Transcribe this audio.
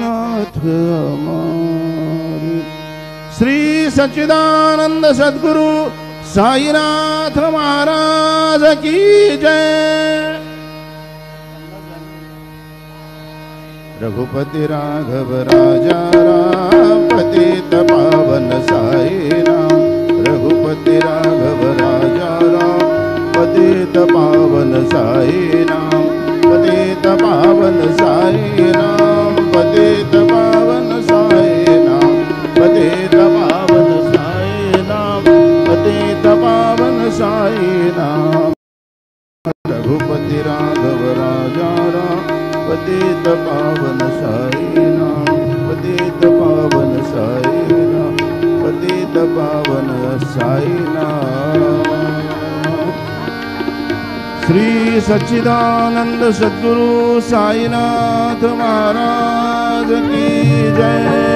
नाथ हमारे। श्री सच्चिदानंद सद्गुरु साईनाथ महाराज की जय। रघुपति राघव राजा राम पतित पावन साई राम। रघुपति राघव राजा राम पतित पावन साई राम। पतित पावन साई राम। पतित पावन साई राम। पतित पावन साई राम। पतित पावन साई राम। रघुपति राघव राजा राम पतित पावन साई राम। पतित पावन साई राम। पतित पावन साई राम। श्री सच्चिदानंद सद्गुरु साईनाथ महाराज की जय।